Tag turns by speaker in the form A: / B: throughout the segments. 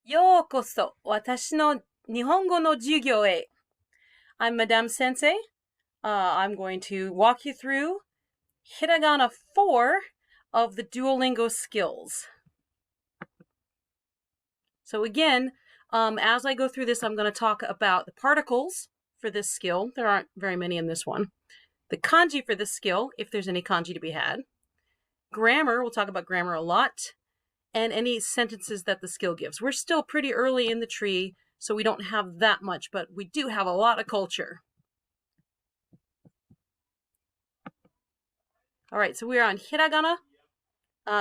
A: ようこそ私の日本語の授業へ. I'm Madame Sensei. I'm going to walk you through hiragana 4 of the Duolingo skills. So again, as I go through this, I'm going to talk about the particles for this skill. There aren't very many in this one. The kanji for this skill, if there's any kanji to be had. Grammar, we'll talk about grammar a lot. And any sentences that the skill gives. We're still pretty early in the tree, so we don't have that much, but we do have a lot of culture. All right, so we're on hiragana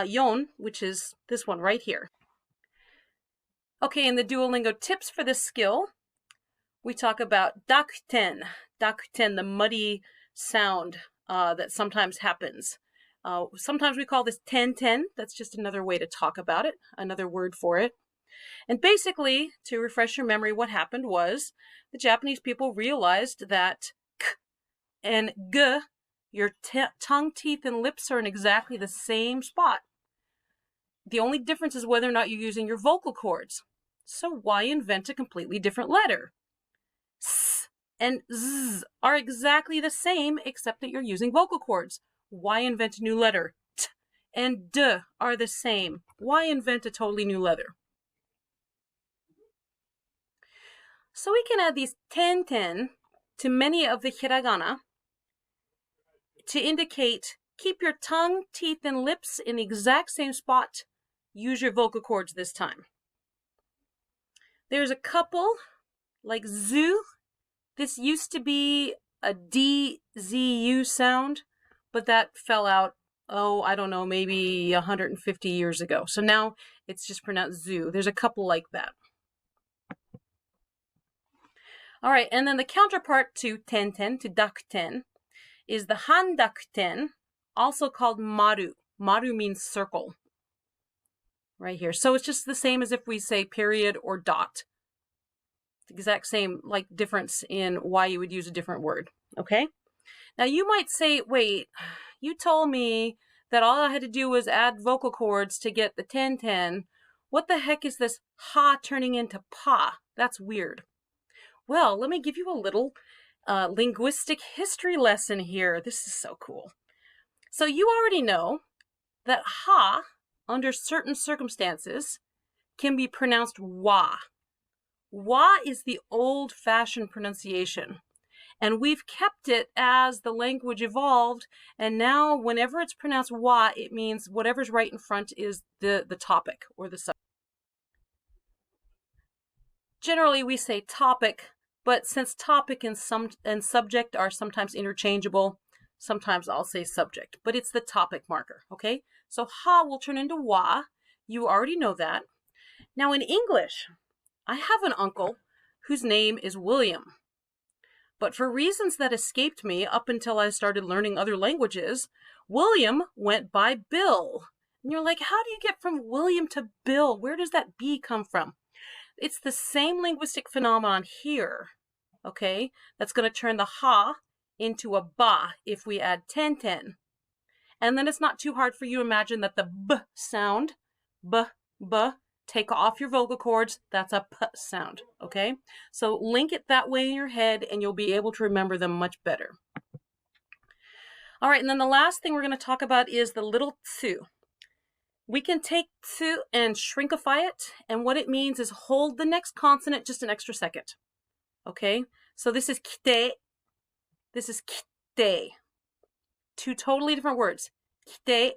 A: yon, which is this one right here. Okay, in the Duolingo tips for this skill, we talk about dakuten, the muddy sound that sometimes happens. Sometimes we call this ten. That's just another way to talk about it, another word for it. And basically, to refresh your memory, what happened was the Japanese people realized that k and g, your tongue, teeth, and lips are in exactly the same spot. The only difference is whether or not you're using your vocal cords. So why invent a completely different letter? S and z are exactly the same, except that you're using vocal cords. Why invent a new letter? T and d are the same. Why invent a totally new letter? So we can add these ten to many of the hiragana to indicate keep your tongue, teeth, and lips in the exact same spot. Use your vocal cords this time. There's a couple, like zoo. This used to be a D-Z-U sound, but that fell out, I don't know, maybe 150 years ago. So now it's just pronounced zoo. There's a couple like that. All right, and then the counterpart to ten, to dakuten, is the handakuten, also called maru. Maru means circle, right here. So it's just the same as if we say period or dot. The exact same difference in why you would use a different word, okay? Now you might say, wait, you told me that all I had to do was add vocal cords to get the ten. What the heck is this ha turning into pa? That's weird. Well, let me give you a little linguistic history lesson here. This is so cool. So you already know that ha, under certain circumstances, can be pronounced wa. Wa is the old-fashioned pronunciation. And we've kept it as the language evolved, and now whenever it's pronounced wa, it means whatever's right in front is the topic or the subject. Generally, we say topic, but since topic and subject are sometimes interchangeable, sometimes I'll say subject, but it's the topic marker, okay? So ha will turn into wa. You already know that. Now in English, I have an uncle whose name is William. But for reasons that escaped me up until I started learning other languages, William went by Bill. And you're like, how do you get from William to Bill? Where does that B come from? It's the same linguistic phenomenon here, okay? That's going to turn the ha into a ba if we add ten. And then it's not too hard for you to imagine that the b sound, b, take off your vocal cords, that's a p sound, okay? So link it that way in your head and you'll be able to remember them much better. All right, and then the last thing we're going to talk about is the little tsu. We can take tsu and shrinkify it, and what it means is hold the next consonant just an extra second, okay? So this is kite, this is kite. Two totally different words. Kite,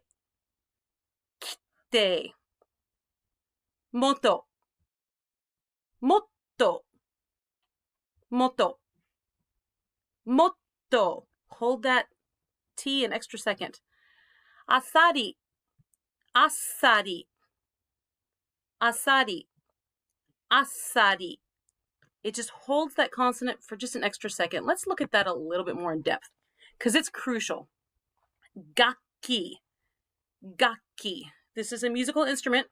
A: kite. Moto, motto, moto, motto. Hold that T an extra second. Asari, asari, asari, asari. It just holds that consonant for just an extra second. Let's look at that a little bit more in depth because it's crucial. Gakki, gakki. This is a musical instrument.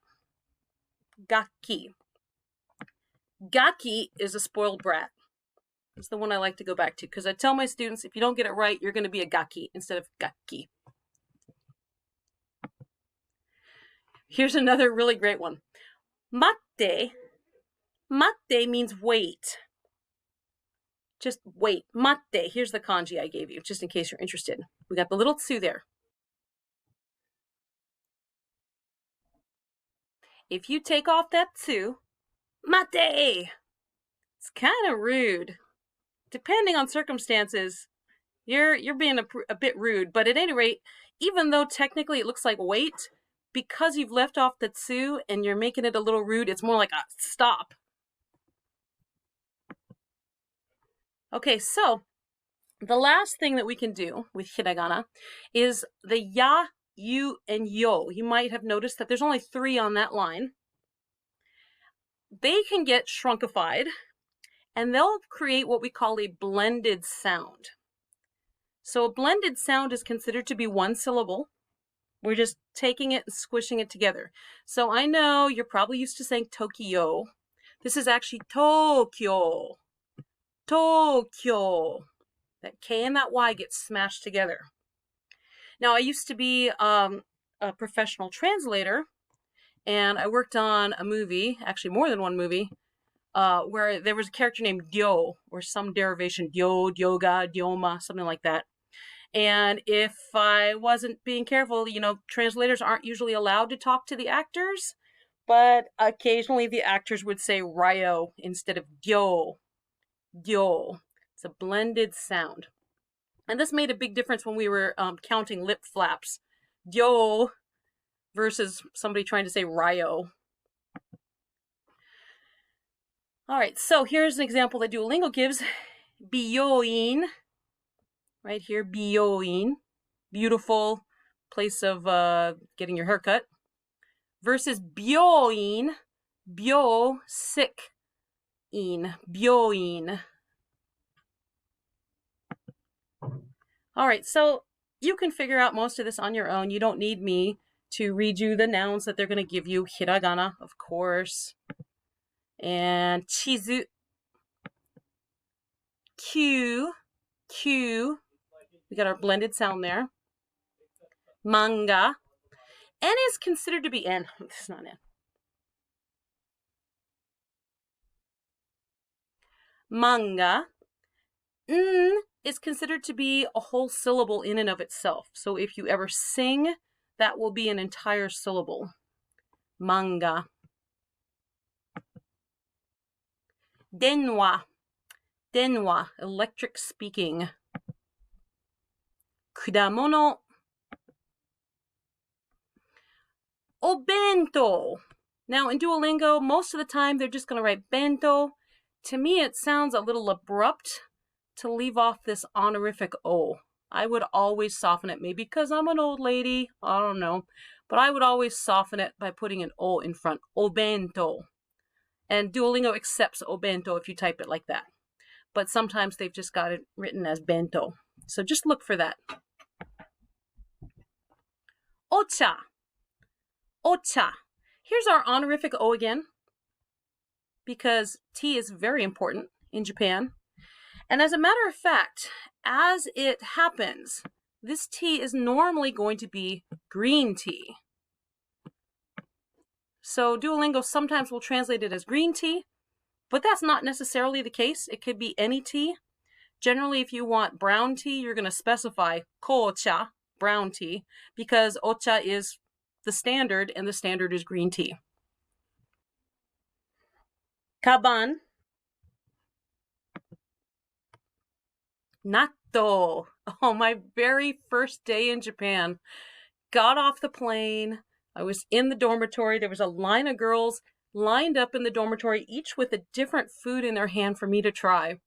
A: Gakki. Gakki is a spoiled brat. It's the one I like to go back to because I tell my students if you don't get it right, you're going to be a gakki instead of gakki. Here's another really great one. Matte Matte means wait. Just wait. Matte. Here's the kanji I gave you, just in case you're interested. We got the little tsu there. If you take off that tsu, mate. It's kind of rude. Depending on circumstances, you're being a bit rude. But at any rate, even though technically it looks like wait, because you've left off the tsu and you're making it a little rude, it's more like a stop. Okay, so the last thing that we can do with hiragana is the ya, you, and yo. You might have noticed that there's only 3 on that line. They can get shrunkified, and they'll create what we call a blended sound. So a blended sound is considered to be 1 syllable. We're just taking it and squishing it together. So I know you're probably used to saying Tokyo. This is actually Tokyo. Tokyo. That K and that Y get smashed together. Now, I used to be a professional translator, and I worked on a movie, actually more than one movie, where there was a character named Ryo, or some derivation, Ryo, Ryoga, Ryoma, something like that. And if I wasn't being careful, translators aren't usually allowed to talk to the actors, but occasionally the actors would say Ryo instead of Ryo. Ryo. It's a blended sound. And this made a big difference when we were counting lip flaps. Ryo versus somebody trying to say Ryo. All right, so here's an example that Duolingo gives. Biyoin. Right here, biyoin. Beautiful place of getting your haircut. Versus byoin. Byo, sick. In. Byoin. All right, so you can figure out most of this on your own. You don't need me to read you the nouns that they're going to give you. Hiragana, of course. And chizu. Q. Q. We got our blended sound there. Manga. N is considered to be N. This is not N. Manga. N is considered to be a whole syllable in and of itself. So if you ever sing, that will be an entire syllable. Manga. Denwa. Denwa. Electric speaking. Kudamono. Obento. Now in Duolingo, most of the time they're just going to write bento. To me, it sounds a little abrupt to leave off this honorific O. I would always soften it, maybe because I'm an old lady, I don't know. But I would always soften it by putting an O in front. Obento. And Duolingo accepts obento if you type it like that. But sometimes they've just got it written as bento. So just look for that. Ocha. Ocha. Here's our honorific O again, because tea is very important in Japan. And as a matter of fact, as it happens, this tea is normally going to be green tea. So Duolingo sometimes will translate it as green tea, but that's not necessarily the case. It could be any tea. Generally, if you want brown tea, you're going to specify kocha, brown tea, because ocha is the standard, and the standard is green tea. Kaban. Natto. Oh, my very first day in Japan. Got off the plane. I was in the dormitory. There was a line of girls lined up in the dormitory, each with a different food in their hand for me to try.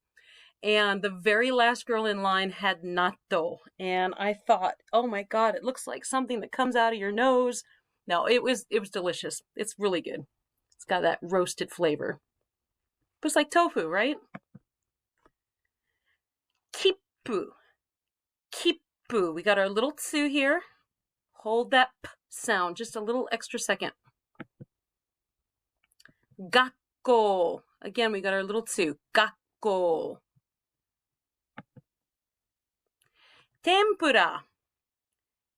A: And the very last girl in line had natto. And I thought, oh my God, it looks like something that comes out of your nose. No, it was delicious. It's really good. It's got that roasted flavor. It's like tofu, right? Kippu. Kippu. We got our little tsu here. Hold that p sound just a little extra second. Gakko. Again, we got our little tsu. Gakko. Tempura.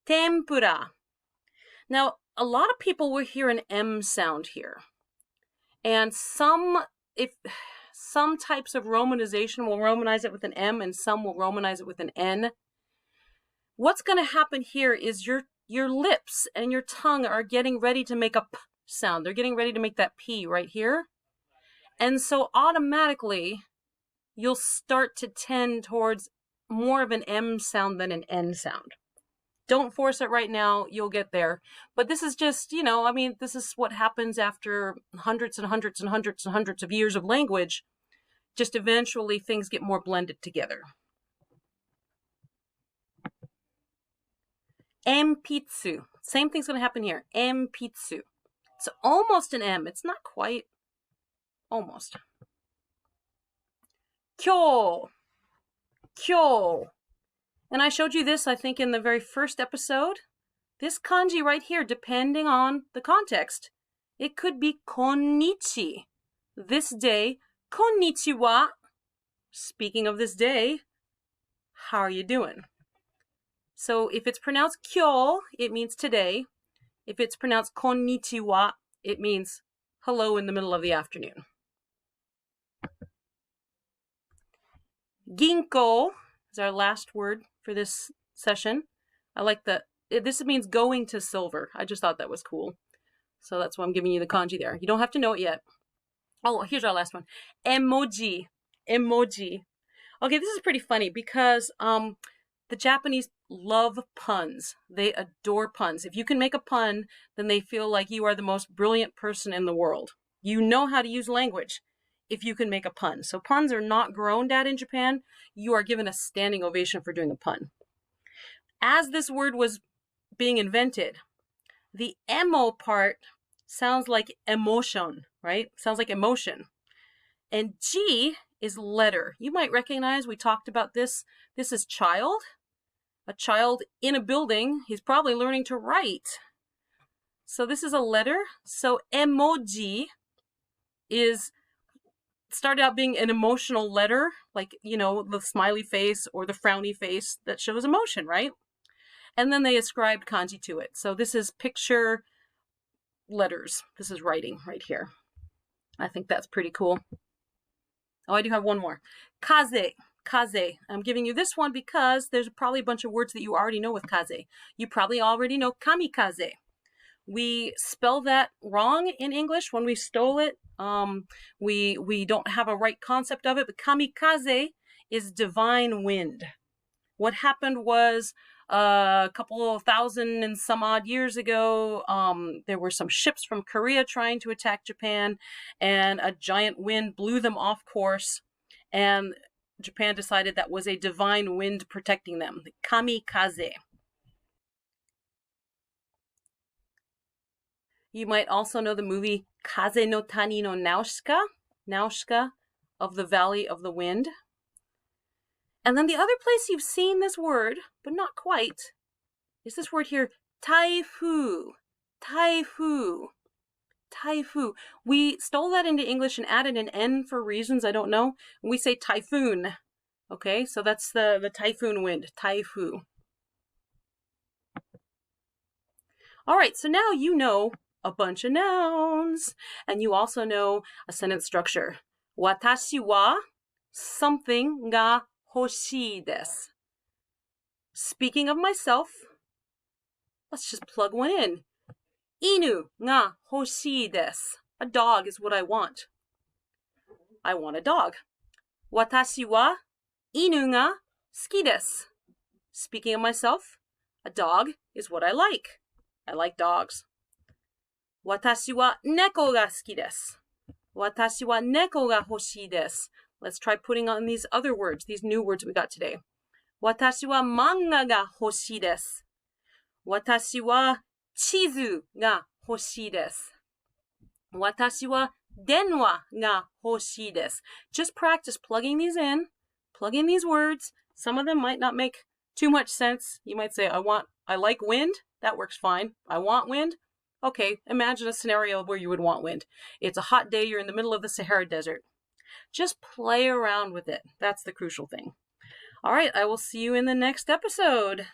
A: Tempura. Now, a lot of people will hear an M sound here. And some if some types of romanization will romanize it with an M and some will romanize it with an N. What's going to happen here is your lips and your tongue are getting ready to make a P sound. They're getting ready to make that P right here. And so automatically, you'll start to tend towards more of an M sound than an N sound. Don't force it right now. You'll get there. But this is just, this is what happens after hundreds and hundreds and hundreds and hundreds of years of language. Just eventually things get more blended together. Empitsu. Same thing's going to happen here. Empitsu. It's almost an M. It's not quite. Almost. Kyo. Kyo. And I showed you this, I think, in the very first episode. This kanji right here, depending on the context, it could be konnichi. This day, konnichiwa. Speaking of this day, how are you doing? So if it's pronounced kyo, it means today. If it's pronounced konnichiwa, it means hello in the middle of the afternoon. Ginko is our last word for this session. I like this means going to silver. I just thought that was cool. So that's why I'm giving you the kanji there. You don't have to know it yet. Oh, here's our last one. Emoji. Emoji. Okay, this is pretty funny because the Japanese love puns. They adore puns. If you can make a pun, then they feel like you are the most brilliant person in the world. You know how to use language if you can make a pun. So puns are not groaned at in Japan. You are given a standing ovation for doing a pun. As this word was being invented, the emo part sounds like emotion, right? Sounds like emotion. And G is letter. You might recognize, we talked about this. This is child. A child in a building. He's probably learning to write. So this is a letter. So emoji started out being an emotional letter, like, the smiley face or the frowny face that shows emotion, right? And then they ascribed kanji to it. So this is picture letters. This is writing right here. I think that's pretty cool. Oh, I do have one more. Kaze. Kaze. I'm giving you this one because there's probably a bunch of words that you already know with kaze. You probably already know kamikaze. We spell that wrong in English when we stole it. We don't have a right concept of it, but kamikaze is divine wind. What happened was a couple of thousand and some odd years ago, there were some ships from Korea trying to attack Japan, and a giant wind blew them off course, and Japan decided that was a divine wind protecting them, the kamikaze. You might also know the movie Kaze no Tani no Nausicaa, Nausicaa of the Valley of the Wind. And then the other place you've seen this word, but not quite, is this word here, taifu. Taifu. Taifu. We stole that into English and added an N for reasons I don't know. We say typhoon. Okay, so that's the typhoon wind, taifu. All right, so now you know a bunch of nouns, and you also know a sentence structure. Watashi wa something ga hoshii desu. Speaking of myself, let's just plug one in. Inu ga hoshii desu. A dog is what I want. I want a dog. Watashi wa inu ga suki desu. Speaking of myself, a dog is what I like. I like dogs. Watashi wa neko ga suki desu. Watashi wa neko ga hoshii desu. Let's try putting on these other words, these new words we got today. Watashi wa manga ga hoshii desu. Watashi wa chizu ga hoshii desu. Watashi wa denwa ga hoshii desu. Just practice plugging these in, plugging these words. Some of them might not make too much sense. You might say, I like wind. That works fine. I want wind. Okay, imagine a scenario where you would want wind. It's a hot day, you're in the middle of the Sahara Desert. Just play around with it. That's the crucial thing. All right, I will see you in the next episode.